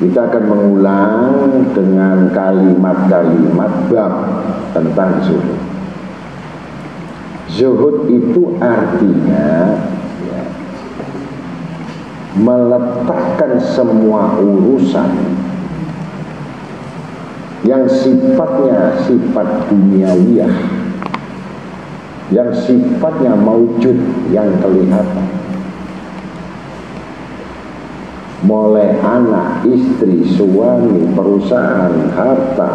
Kita akan mengulang dengan kalimat-kalimat bab tentang zuhud. Zuhud itu artinya meletakkan semua urusan yang sifatnya sifat duniawiyah, yang sifatnya maujud, yang kelihatan, mulai anak, istri, suami, perusahaan, harta,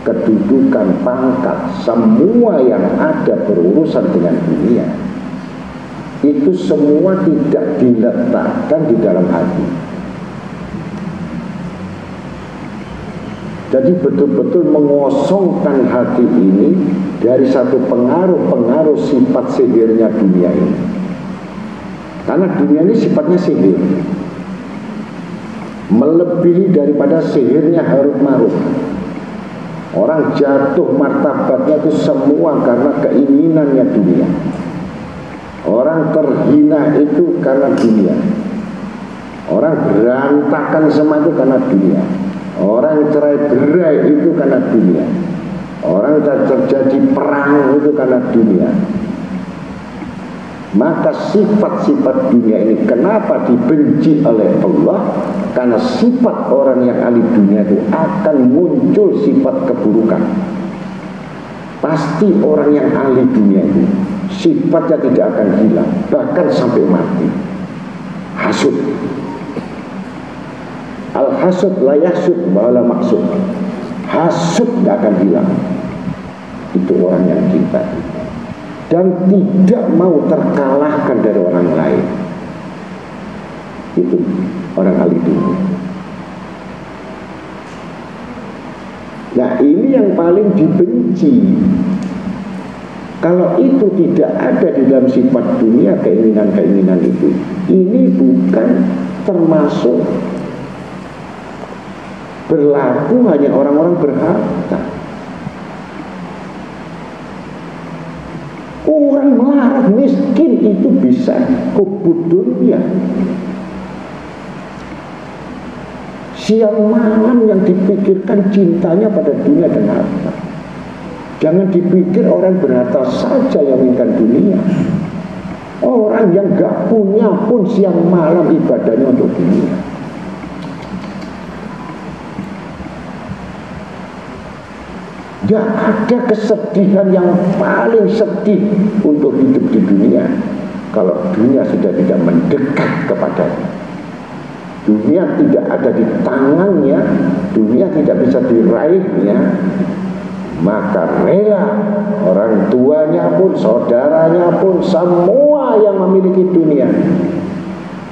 kedudukan, pangkat, semua yang ada berurusan dengan dunia, itu semua tidak diletakkan di dalam hati. Jadi betul-betul mengosongkan hati ini dari satu pengaruh-pengaruh sifat sihirnya dunia ini. Karena dunia ini sifatnya sihir, melebihi daripada sihirnya harut marut. Orang jatuh martabatnya itu semua karena keinginannya dunia. Orang terhina itu karena dunia. Orang berantakan semua itu karena dunia. Orang cerai berai itu karena dunia. Orang terjadi perang itu karena dunia. Maka sifat-sifat dunia ini kenapa dibenci oleh Allah? Karena sifat orang yang ahli dunia itu akan muncul sifat keburukan. Pasti orang yang ahli dunia itu sifatnya tidak akan hilang, bahkan sampai mati. Hasud. Al-hasud la yahsud wala maksud. Hasud tidak akan hilang. Itu orang yang cinta dan tidak mau terkalahkan dari orang lain. Itu orang ahli dunia. Nah, ini yang paling dibenci. Kalau itu tidak ada di dalam sifat dunia, keinginan-keinginan itu, ini bukan termasuk berlaku hanya orang-orang berharta. Orang melarat miskin itu bisa hubud dunia. Siang malam yang dipikirkan cintanya pada dunia dan harta. Jangan dipikir orang berharta saja yang menginginkan dunia. Orang yang gak punya pun siang malam ibadahnya untuk dunia. Gak ada kesedihan yang paling sedih untuk hidup di dunia kalau dunia sudah tidak mendekat kepadanya. Dunia tidak ada di tangannya, dunia tidak bisa diraihnya, maka rela orang tuanya pun, saudaranya pun, semua yang memiliki dunia.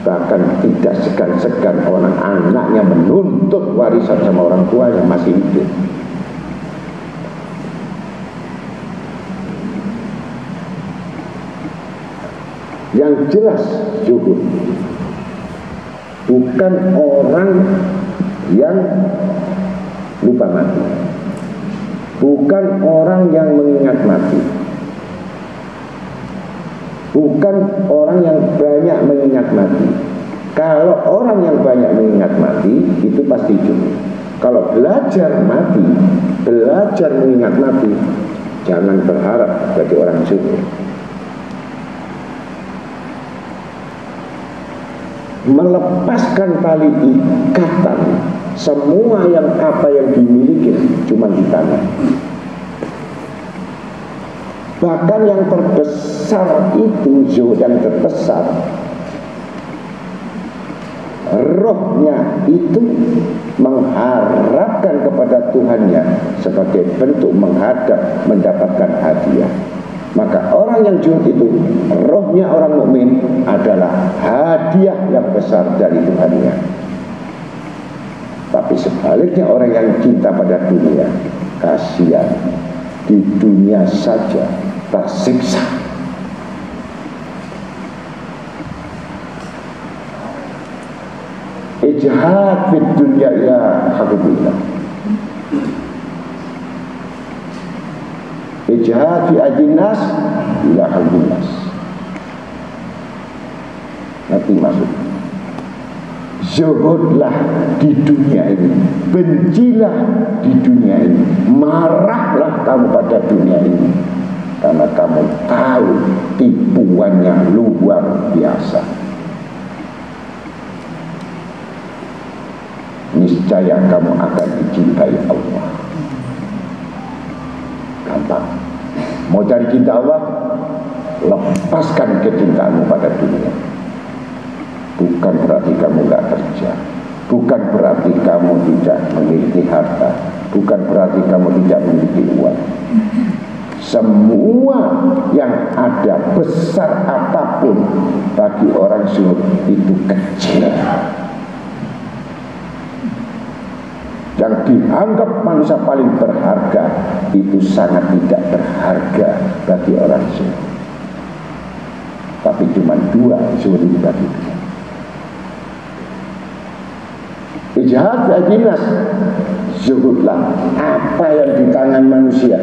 Bahkan tidak segan-segan orang anaknya menuntut warisan sama orang tuanya masih hidup. Yang jelas zuhud bukan orang yang lupa mati, bukan orang yang mengingat mati, bukan orang yang banyak mengingat mati. Kalau orang yang banyak mengingat mati itu pasti zuhud. Kalau belajar mati, belajar mengingat mati, jangan berharap jadi orang zuhud. Melepaskan tali ikatan semua yang apa yang dimiliki cuma di tangan. Bahkan yang terbesar itu zuhud yang terbesar, rohnya itu mengharapkan kepada Tuhannya sebagai bentuk menghadap mendapatkan hadiah. Maka orang yang zuhud itu, rohnya orang mukmin adalah hadiah yang besar dari Tuhannya. Tapi sebaliknya orang yang cinta pada dunia, kasihan, di dunia saja tersiksa. Ijhad fid dunya ila habibillah, ijhad fi ajinas ila habibillah. Nanti maksud zuhudlah di dunia ini, bencilah di dunia ini, marahlah kamu pada dunia ini, karena kamu tahu tipuannya luar biasa. Niscaya kamu akan dicintai Allah. Gampang. Mau cari cinta Allah, lepaskan kecintaanmu pada dunia. Bukan berarti kamu gak kerja, bukan berarti kamu tidak memiliki harta, bukan berarti kamu tidak memiliki uang. Semua yang ada, besar apapun, bagi orang zuhud itu kecil. Yang dianggap manusia paling berharga itu sangat tidak berharga bagi orang zuhud. Tapi cuma dua zuhud itu bagi dia. Ijhad ajinas, zuhudlah apa yang di tangan manusia,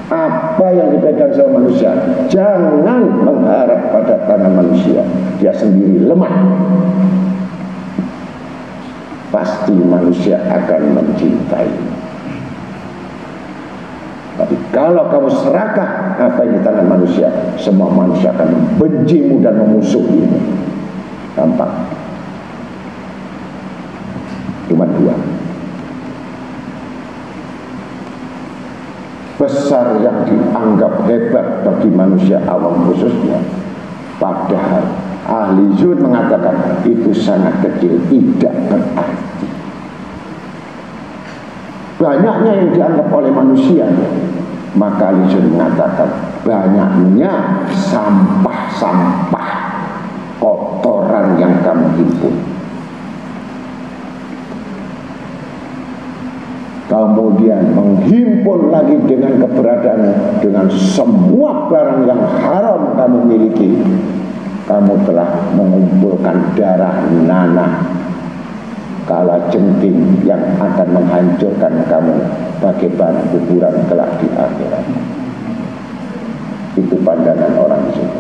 apa yang dipegang sama manusia. Jangan mengharap pada tangan manusia, dia sendiri lemah. Pasti manusia akan mencintai. Tapi kalau kamu serakah apa yang di tangan manusia, semua manusia akan membencimu dan memusuhimu. Gampang. Cuma dua. Besar yang dianggap hebat bagi manusia awam khususnya, padahal ahli zuhud mengatakan itu sangat kecil, tidak berarti. Banyaknya yang dianggap oleh manusia, maka ahli zuhud mengatakan banyaknya sampah-sampah kotoran yang kamu himpun. Kemudian menghimpun lagi dengan keberadaan, dengan semua barang yang haram kamu miliki. Kamu telah mengumpulkan darah nanah kalajengking yang akan menghancurkan kamu bagai bahan kuburan kelak di akhirat. Itu pandangan orang zuhud.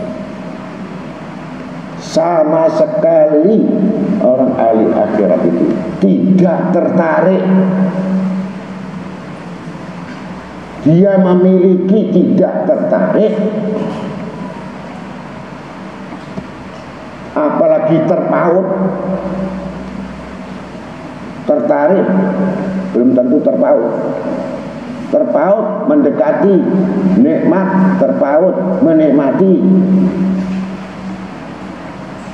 Sama sekali orang ahli akhirat itu tidak tertarik. Dia memiliki, tidak tertarik, apalagi terpaut. Tertarik belum tentu terpaut. Terpaut mendekati nikmat, terpaut menikmati,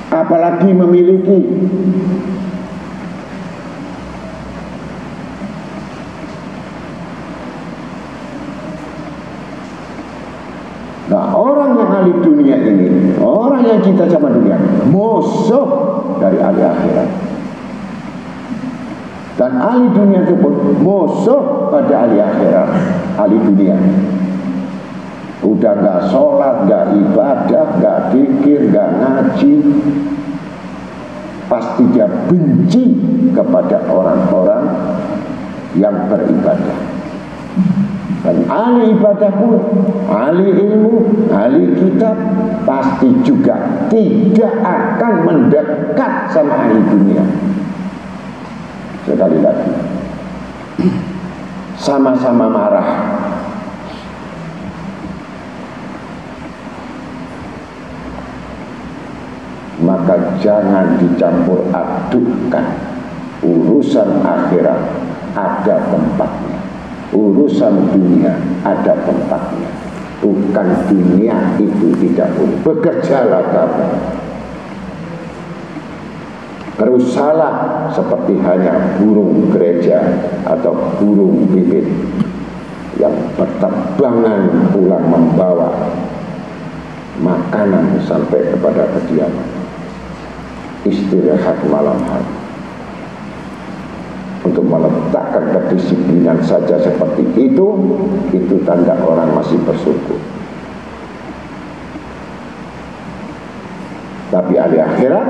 apalagi memiliki. Nah, orang yang ahli dunia ini, orang yang cinta sama dunia, musuh dari ahli akhirat. Dan ahli dunia itu pun musuh pada ahli akhirat, ahli dunia. Udah gak sholat, gak ibadah, gak zikir, gak ngaji, pasti dia benci kepada orang-orang yang beribadah. Dan ahli ibadah pun, ahli ilmu, ahli kitab pasti juga tidak akan mendekat sama ahli dunia. Sekali lagi, sama-sama marah. Maka jangan dicampur adukkan. Urusan akhirat ada tempatnya, urusan dunia ada tempatnya. Bukan dunia itu tidak boleh. Bekerjalah kamu, berusahalah seperti hanya burung gereja atau burung pipit yang berterbangan pulang membawa makanan sampai kepada kediaman, istirahat malam hari. Untuk meletakkan kedisiplinan saja seperti itu tanda orang masih bersyukur. Tapi ahli akhirat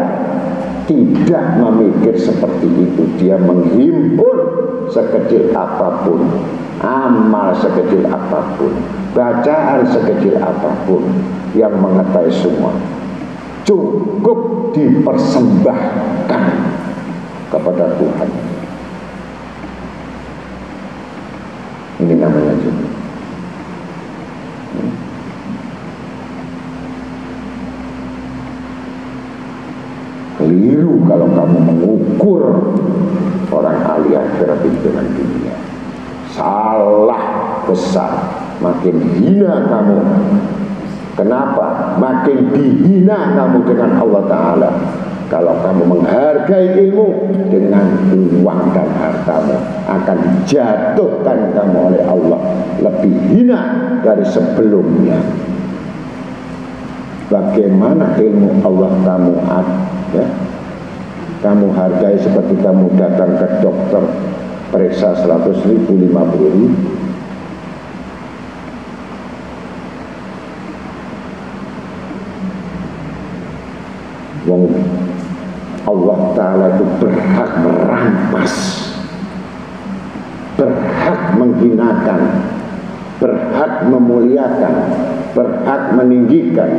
tidak memikir seperti itu. Dia menghimpun sekecil apapun, amal sekecil apapun, bacaan sekecil apapun, yang mengetahui semua cukup dipersembahkan kepada Tuhan. Ini namanya zuhud. Keliru kalau kamu mengukur orang ahli akhirat dengan dunia. Salah besar. Makin hina kamu. Kenapa? Makin dihina kamu dengan Allah Ta'ala kalau kamu menghargai ilmu dengan uang dan hartamu. Akan dijatuhkan kamu oleh Allah lebih hina dari sebelumnya. Bagaimana ilmu Allah kamu ya? Kamu hargai seperti kamu datang ke dokter periksa 100.000, 50.000. Wong Allah Ta'ala itu berhak merampas, berhak menghinakan, berhak memuliakan, berhak meninggikan.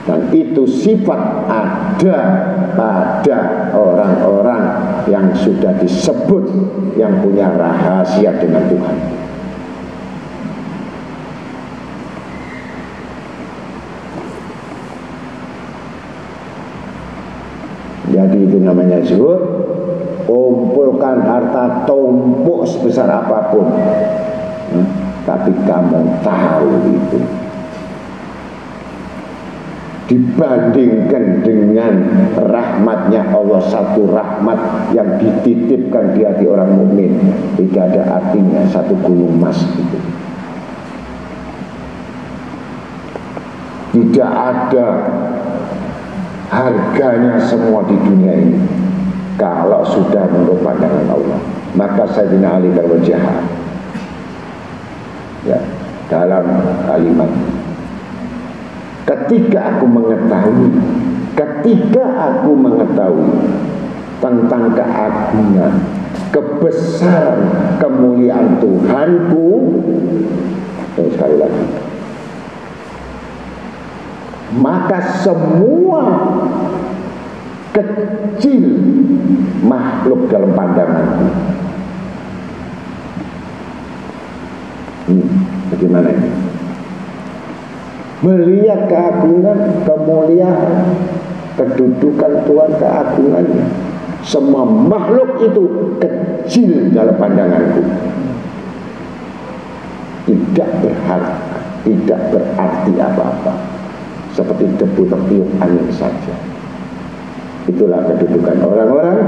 Dan itu sifat ada pada orang-orang yang sudah disebut yang punya rahasia dengan Tuhan. Jadi itu namanya zuhud. Kumpulkan harta tumpuk sebesar apapun, tapi kamu tahu itu dibandingkan dengan rahmatnya Allah, satu rahmat yang dititipkan di hati orang mukmin tidak ada artinya satu gulung emas itu. Tidak ada harganya semua di dunia ini kalau sudah menurut pandangan Allah. Maka Sayyidina Ali berwajah ya dalam kalimat, ketika aku mengetahui tentang keagungan, kebesaran, kemuliaan Tuhanku, sekali lagi, maka semua kecil makhluk dalam pandanganku. Bagaimana ini? Melihat keagungan, kemuliaan, kedudukan Tuhan, keagungannya, semua makhluk itu kecil dalam pandanganku, tidak berharga, tidak berarti apa-apa, seperti debu tertiup angin saja. Itulah kedudukan orang-orang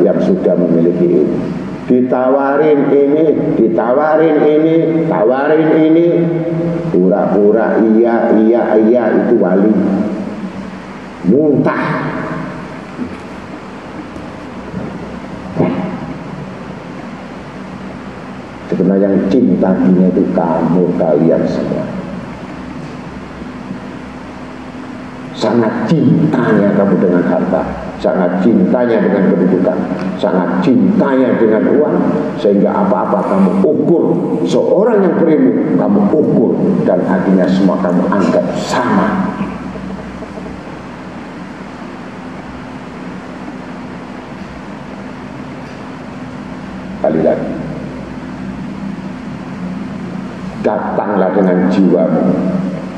yang sudah memiliki ini. Ditawarin ini, tawarin ini, pura-pura iya itu wali, muntah. Sebenarnya yang cinta dunia itu kalian semua. Sangat cintanya kamu dengan harta, sangat cintanya dengan kedudukan, sangat cintanya dengan uang, sehingga apa-apa kamu ukur. Seorang yang berilmu kamu ukur, dan akhirnya semua kamu anggap sama. Kali lagi, datanglah dengan jiwamu,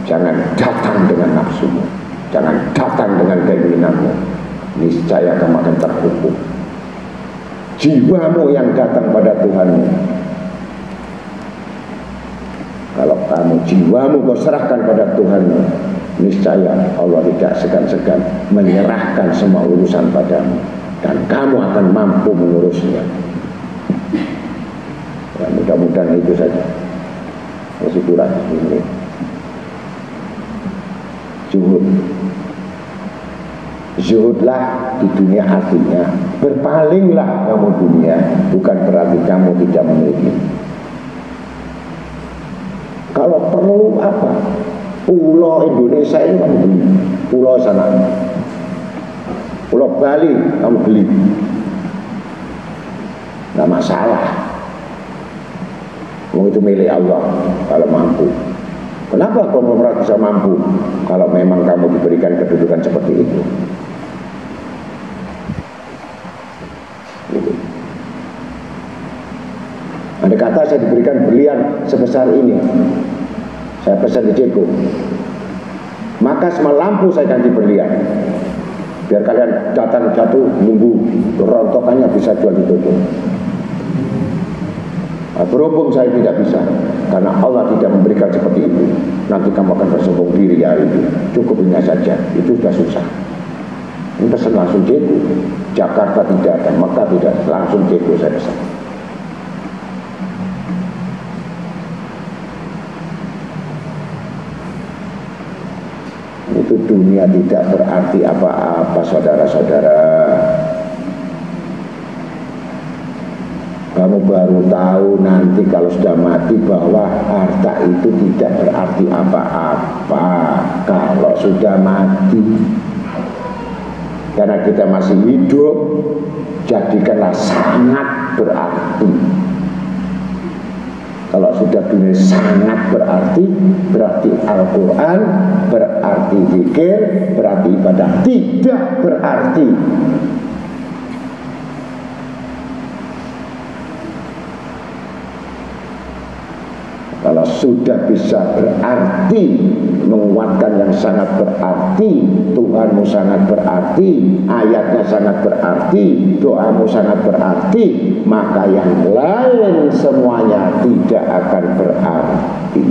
jangan datang dengan nafsumu. Jangan datang dengan keinginanmu. Niscaya kamu akan terhukum. Jiwamu yang datang pada Tuhanmu. Kalau kamu jiwamu kau serahkan pada Tuhanmu, niscaya Allah tidak segan-segan menyerahkan semua urusan padamu, dan kamu akan mampu mengurusnya. Ya, mudah-mudahan itu saja. Masih kurang ini. Zuhud. Zuhudlah di dunia, artinya berpalinglah kamu dunia, bukan berarti kamu tidak memiliki. Kalau perlu apa? Pulau Indonesia ini kamu beli, pulau sana, pulau Bali kamu beli, nggak masalah. Itu milik Allah kalau mampu. Kenapa konglomerat bisa mampu? Kalau memang kamu diberikan kedudukan seperti itu. Andai kata saya diberikan berlian sebesar ini, saya pesan di Ceko, maka semua lampu saya ganti berlian, biar kalian datang jatuh nunggu rontokannya bisa jual di toko. Berhubung saya tidak bisa, karena Allah tidak memberikan seperti itu, nanti kamu akan bersombong diri hari itu. Cukup ini saja, itu sudah susah. Ini pesan langsung Ceko. Jakarta tidak ada, Mekah tidak, langsung Ceko saya pesan. Itu dunia tidak berarti apa-apa, saudara-saudara. Kamu baru tahu nanti kalau sudah mati bahwa harta itu tidak berarti apa-apa kalau sudah mati. Karena kita masih hidup, jadikanlah sangat berarti. Kalau sudah dunia sangat berarti Al-Quran, berarti zikir, berarti ibadah. Tidak berarti. Kalau sudah bisa berarti, menguatkan yang sangat berarti, Tuhanmu sangat berarti, ayatnya sangat berarti, doamu sangat berarti, maka yang lain semuanya tidak akan berarti,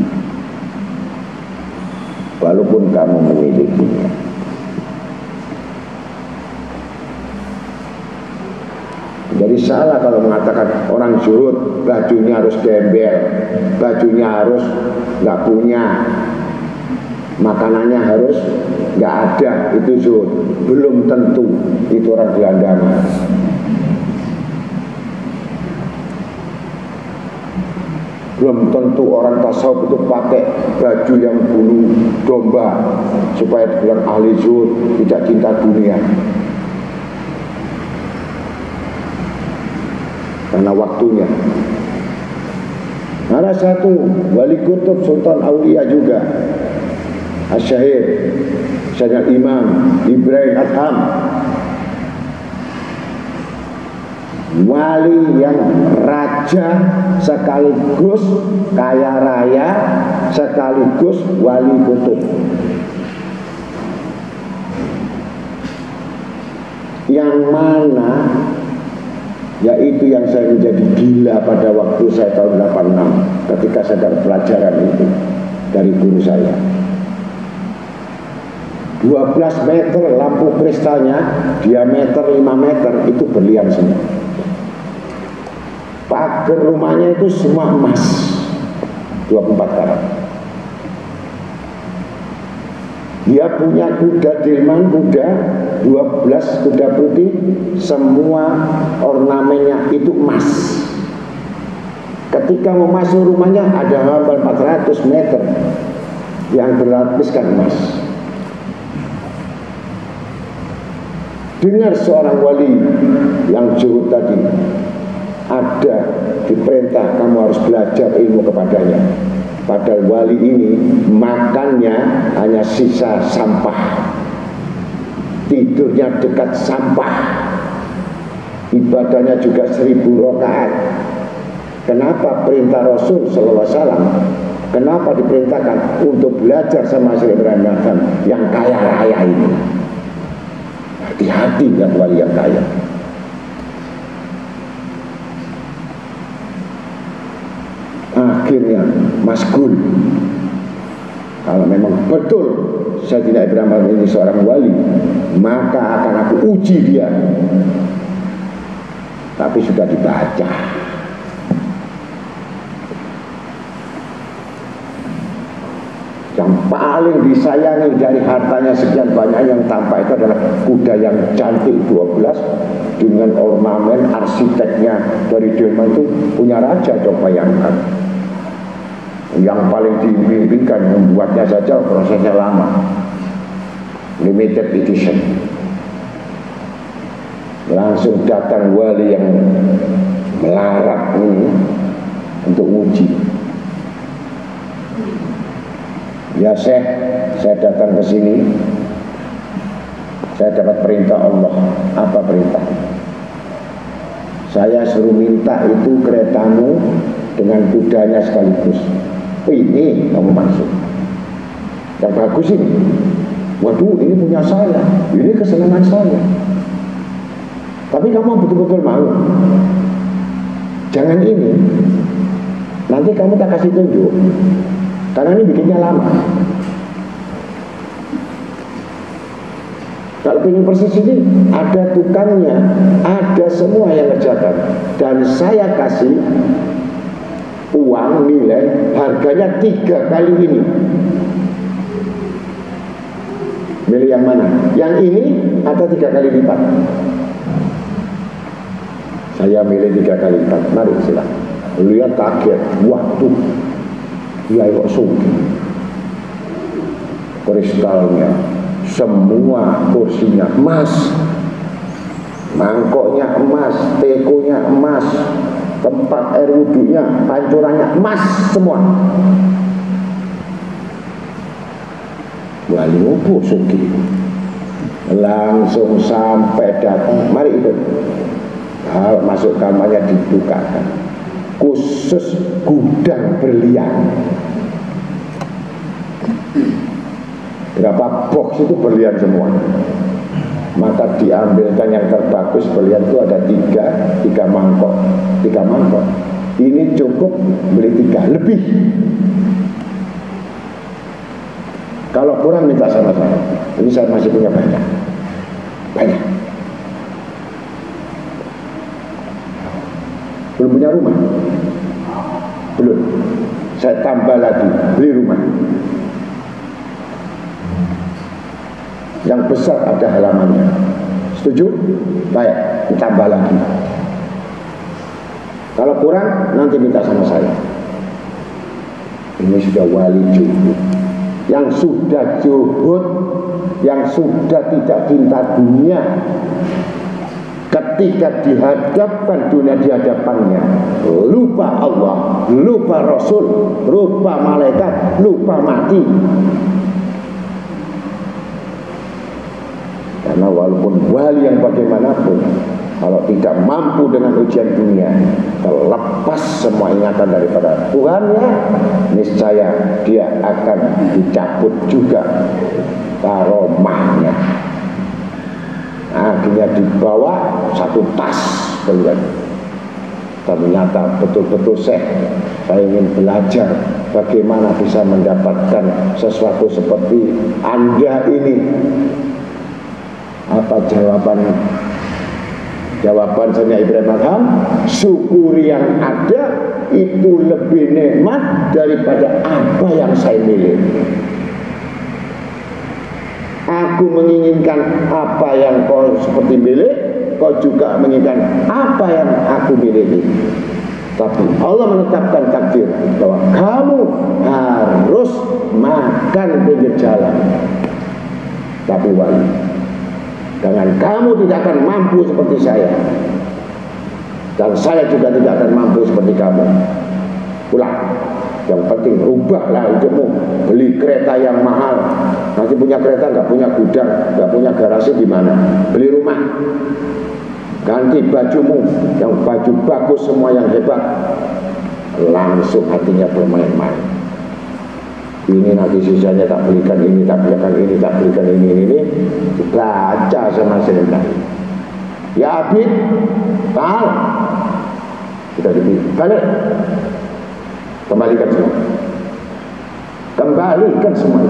walaupun kamu memilikinya. Jadi salah kalau mengatakan orang zuhud bajunya harus gembel, bajunya harus nggak punya, makanannya harus nggak ada, itu zuhud. Belum tentu itu orang gelandangan. Belum tentu orang tasawuf itu pakai baju yang bulu domba supaya dibilang ahli zuhud, tidak cinta dunia. Karena waktunya. Ada satu wali kutub Sultan Aulia juga, Asy-Syaikh Sayyidina Imam Ibrahim Adham, wali yang raja sekaligus kaya raya sekaligus wali kutub, yang mana yaitu yang saya menjadi gila pada waktu saya tahun 86 ketika saya dapat pelajaran itu dari guru saya. 12 meter lampu kristalnya, diameter 5 meter, itu berlian semua. Pagar rumahnya itu semua emas 24 karat. Dia punya kuda delman, kuda 12 kuda putih, semua ornamennya itu emas. Ketika mau masuk rumahnya ada hambal 400 meter yang berlapiskan emas. Dengar seorang wali yang zuhud tadi, ada diperintah kamu harus belajar ilmu kepadanya. Padahal wali ini makannya hanya sisa sampah, tidurnya dekat sampah, ibadahnya juga 1000 rakaat. Kenapa perintah Rasul SAW? Kenapa diperintahkan untuk belajar sama Syekh Ibrahim Adham yang kaya raya ini? Hati-hati dengan wali yang kaya. Akhirnya masgul. Kalau memang betul Sayyidina Ibrahim Adham ini seorang wali, maka akan aku uji dia. Tapi sudah dibaca. Yang paling disayangi dari hartanya sekian banyak yang tampak itu adalah kuda yang cantik 12 dengan ornamen arsiteknya dari Denmark itu punya raja. Coba bayangkan, yang paling dimimpikan membuatnya saja prosesnya lama, limited edition. Langsung datang wali yang melarat ini untuk uji. Ya saya datang ke sini, saya dapat perintah Allah. Apa perintah? Saya suruh minta itu keretamu dengan kudanya sekaligus. Ini kamu masuk. Yang bagus ini. Waduh, ini punya saya. Ini kesenangan saya. Tapi kamu betul-betul mau. Jangan ini. Nanti kamu tak kasih tunjuk. Karena ini bikinnya lama. Kalau ingin persis ini ada tukangnya, ada semua yang ngerjakan. Dan saya kasih uang nilai harganya 3 kali ini. Milih yang mana? Yang ini atau 3 kali lipat? Saya milih 3 kali lipat. Mari silakan. Lihat kaget. Waduh, ya kok suki. Kristalnya, semua kursinya emas, mangkoknya emas, tekonya emas, tempat air wudhunya, pancurannya emas semua. Wali opo suki. Langsung sampai datang. Mari ikut. Masuk kamarnya dibukakan. Khusus gudang berlian. Berapa box itu berlian semua. Maka diambilkan yang terbagus berlian itu ada 3 mangkok. 3 mangkok. Ini cukup beli 3 lebih. Kalau kurang minta sama saya. Ini saya masih punya banyak. Banyak. Belum punya rumah? Belum. Saya tambah lagi, beli rumah. Yang besar ada halamannya. Setuju? Baik, ditambah lagi. Kalau kurang, nanti minta sama saya. Ini sudah wali juhud. Yang sudah juhud, yang sudah tidak cinta dunia, ketika dihadapkan dunia di hadapannya, lupa Allah, lupa Rasul, lupa malaikat, lupa mati. Karena walaupun wali yang bagaimanapun, kalau tidak mampu dengan ujian dunia, terlepas semua ingatan daripada Tuhannya, niscaya dia akan dicabut juga karomahnya. Akhirnya dibawa satu tas keluar. Ternyata betul-betul saya ingin belajar bagaimana bisa mendapatkan sesuatu seperti Anda ini. Apa jawaban saya Ibrahim Adham? Syukuri yang ada itu lebih nikmat daripada apa yang saya miliki. Aku menginginkan apa yang kau seperti milik, kau juga menginginkan apa yang aku miliki. Tapi Allah menetapkan takdir bahwa kamu harus makan pinggir jalan. Tapi wali, dengan kamu tidak akan mampu seperti saya, dan saya juga tidak akan mampu seperti kamu. Pulang. Yang penting rubahlah hidupmu. Beli kereta yang mahal. Nanti punya kereta nggak punya gudang, nggak punya garasi di mana? Beli rumah. Ganti bajumu, yang baju bagus semua yang hebat. Langsung hatinya bermain-main. Ini nanti sisanya tak belikan ini, tak belikan ini, tak belikan ini. Baca sama saya. Ya Abid, tahu. Kita dipilih. Balik. Kembalikan semua. Kembalikan semua.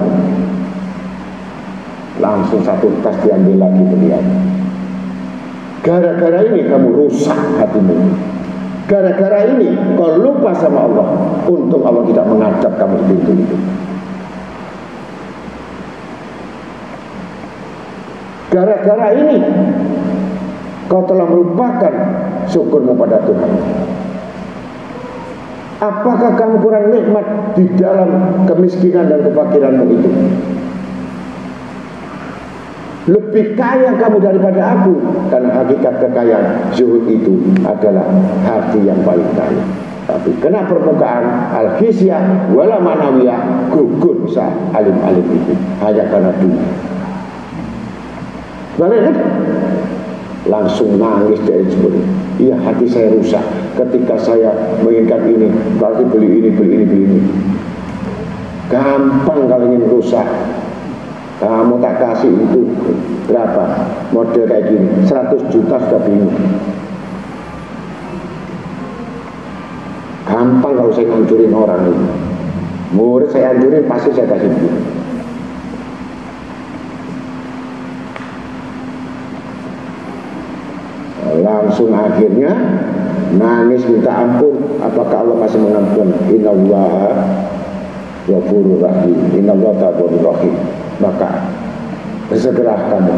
Langsung satu tas diambil lagi beliau. Gara-gara ini kamu rusak hatimu. Gara-gara ini kau lupa sama Allah. Untung Allah tidak mengadab kamu seperti itu. Gara-gara ini kau telah melupakan syukurmu pada Tuhan. Apakah kamu kurang nikmat di dalam kemiskinan dan kefakiranmu itu? Lebih kaya kamu daripada aku. Karena hakikat kekayaan zuhud itu adalah hati yang paling kaya. Tapi kena permukaan al-khisyah wala manawiyah, gugur bisa alim-alim itu hanya karena dunia. Balik kan? Langsung nangis dari seperti, iya hati saya rusak ketika saya menginginkan ini, berarti beli ini, beli ini, beli ini. Gampang kalau ingin rusak. Kamu tak kasih itu berapa? Model kayak gini, 100 juta sudah bingung. Gampang kalau saya ngancurin orang itu. Murid saya hancurin pasti saya kasih duit. Langsung akhirnya nangis minta ampun. Apakah Allah masih mengampun? Innallaha ghafurur rahim, innallaha tawwabur rahim. Maka bersegeralah kamu.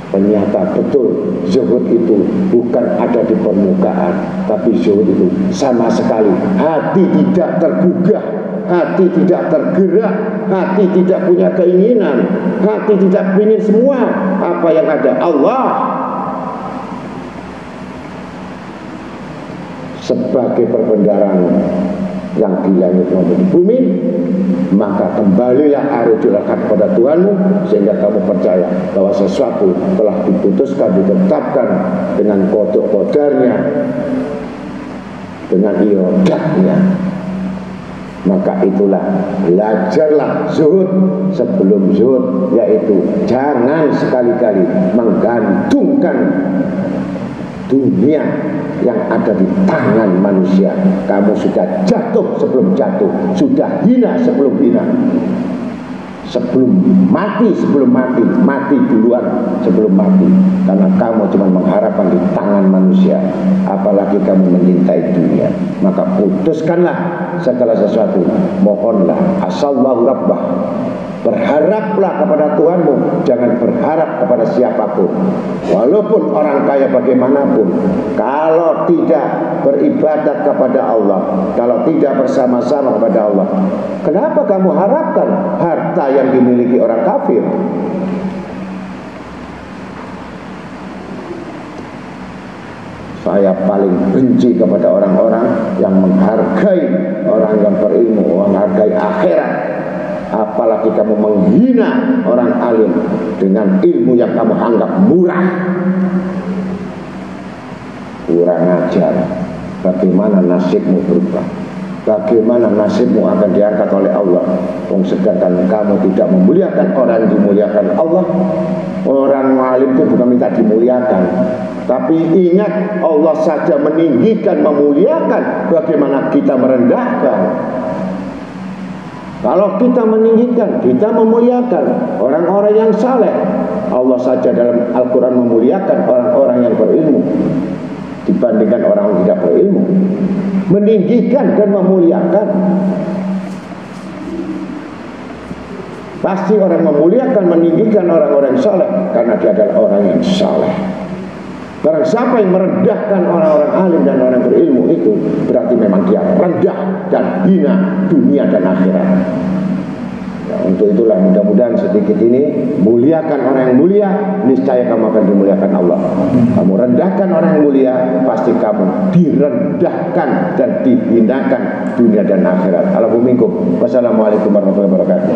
Ternyata betul zuhud itu bukan ada di permukaan, tapi zuhud itu sama sekali hati tidak tergugah, hati tidak tergerak, hati tidak punya keinginan, hati tidak ingin semua apa yang ada Allah sebagai perbendaharaan yang di langit maupun di bumi. Maka kembalilah arjulah kepada Tuhanmu, sehingga kamu percaya bahwa sesuatu telah diputuskan, ditetapkan dengan kodok-kodarnya, dengan irodatnya. Maka itulah, belajarlah zuhud sebelum zuhud, yaitu jangan sekali-kali menggantungkan dunia yang ada di tangan manusia. Kamu sudah jatuh sebelum jatuh, sudah hina sebelum hina, sebelum mati sebelum mati, mati duluan sebelum mati. Karena kamu cuma mengharapkan di tangan manusia, apalagi kamu mencintai dunia. Maka putuskanlah segala sesuatu, mohonlah asallahu rabbah, berharaplah kepada Tuhanmu, jangan berharap kepada siapapun. Walaupun orang kaya bagaimanapun, kalau tidak beribadat kepada Allah, kalau tidak bersama-sama kepada Allah, kenapa kamu harapkan harta yang dimiliki orang kafir? Saya paling benci kepada orang-orang yang menghargai orang yang berilmu, menghargai akhirat. Apalagi kamu menghina orang alim dengan ilmu yang kamu anggap murah. Kurang ajar. Bagaimana nasibmu berubah? Bagaimana nasibmu akan diangkat oleh Allah? Sedangkan kamu tidak memuliakan orang yang dimuliakan Allah. Orang alim itu bukan minta dimuliakan, tapi ingat Allah saja meninggikan, memuliakan. Bagaimana kita merendahkan? Kalau kita meninggikan, kita memuliakan orang-orang yang saleh. Allah saja dalam Al-Quran memuliakan orang-orang yang berilmu dibandingkan orang yang tidak berilmu. Meninggikan dan memuliakan. Pasti orang memuliakan, meninggikan orang-orang saleh karena dia adalah orang yang saleh. Barang siapa yang merendahkan orang-orang alim dan orang berilmu, itu berarti memang dia rendah dan hina dunia dan akhirat. Ya, untuk itulah mudah-mudahan sedikit ini muliakan orang yang mulia, niscaya kamu akan dimuliakan Allah. Kamu rendahkan orang yang mulia, pasti kamu direndahkan dan dihinakan dunia dan akhirat. Alhamdulillah. Wassalamualaikum warahmatullahi wabarakatuh.